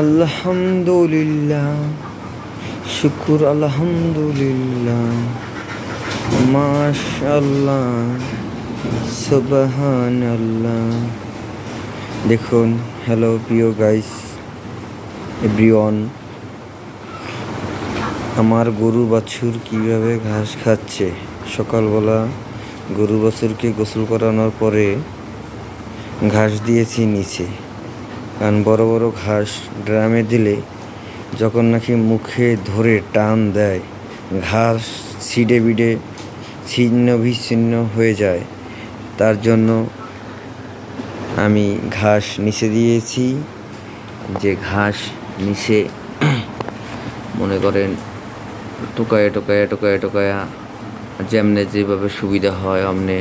আলহামদুলিল্লাহ, শুকুর আলহামদুলিল্লাহ, মাশাআল্লাহ, সুবহানাল্লাহ। দেখুন, হ্যালো প্রিয় গাইস, এভরিওয়ান, আমার গরু বাছুর কীভাবে ঘাস খাচ্ছে। সকালবেলা গরু বাছুরকে গোসল করানোর পরে ঘাস দিয়েছি নিচে, কারণ বড় বড় ঘাস ড্রামে দিলে যখন নাকি মুখে ধরে টান দেয়, ঘাস ছিঁড়ে বিড়ে ছিন্ন বিচ্ছিন্ন হয়ে যায়। তার জন্য আমি ঘাস নিচে দিয়েছি, যে ঘাস নিচে মনে করেন টোকায়া টোকায়া টোকায়া টোকায়া যেমনে যেভাবে সুবিধা হয় অমনে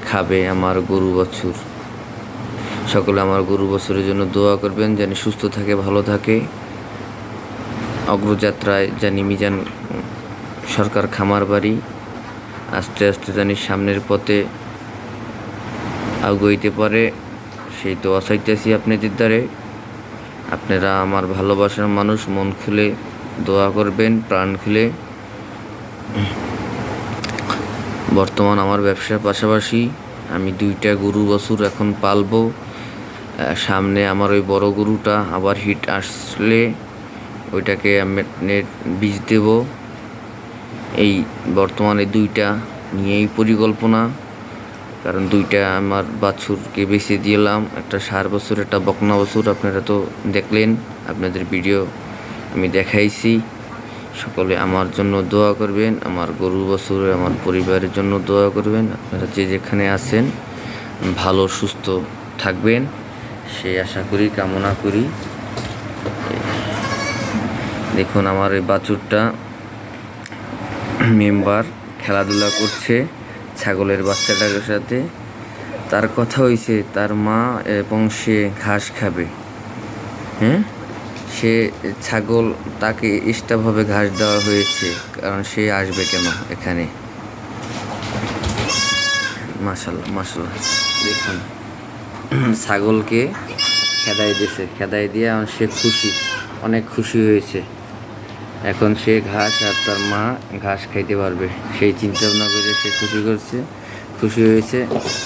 খাবে আমার গরু বাছুর। সকলে আমার গরু বাছুরের জন্য দোয়া করবেন, যেন সুস্থ থাকে, ভালো থাকে, অগ্রযাত্রায় জানি মিজান সরকার খামার বাড়ি আস্তে আস্তে জানি সামনের পথে আগাইতে পারে, সেই দোয়া চাইতেছি আপনাদের দ্বারে। আপনারা আমার ভালোবাসার মানুষ, মন খুলে দোয়া করবেন, প্রাণ খুলে। বর্তমান আমার ব্যবসার পাশাপাশি আমি 2টা গরু বাছুর এখন পালবো। সামনে আমার ওই বড় গরুটা আবার হিট আসলে ওইটাকে আমি বীজ দেব। এই বর্তমানে 2টা নিয়েই পরিকল্পনা, কারণ 2টা আমার বাছুরকে বেছে দিলাম, একটা ষাঁড় বাছুর, একটা বকনা বাছুর। আপনারা তো দেখলেন, আপনাদের ভিডিও আমি দেখাইছি। সকলে আমার জন্য দোয়া করবেন, আমার গরু বাছুর, আমার পরিবারের জন্য দোয়া করবেন। আপনারা যে যেখানে আছেন ভালো সুস্থ থাকবেন, সেই আশা করি, কামনা করি। দেখুন, আমার এই বাছুরটা মেম্বার খেলাধুলা করছে ছাগলের বাচ্চাটার সাথে। তার কথা হয়েছে তার মা এবং সে ঘাস খাবে। হ্যাঁ, সে ছাগল, তাকে এক্সট্রাভাবে ঘাস দেওয়া হয়েছে, কারণ সে আসবে কেন এখানে। মাশাল্লাহ মাশাল্লাহ, দেখুন ছাগলকে খেদাই দিয়েছে, খেদাই দিয়ে এখন সে খুশি, অনেক খুশি হয়েছে। এখন সে ঘাস আর তার মা ঘাস খাইতে পারবে, সেই চিন্তা ভাবনা করে সে খুশি হয়েছে।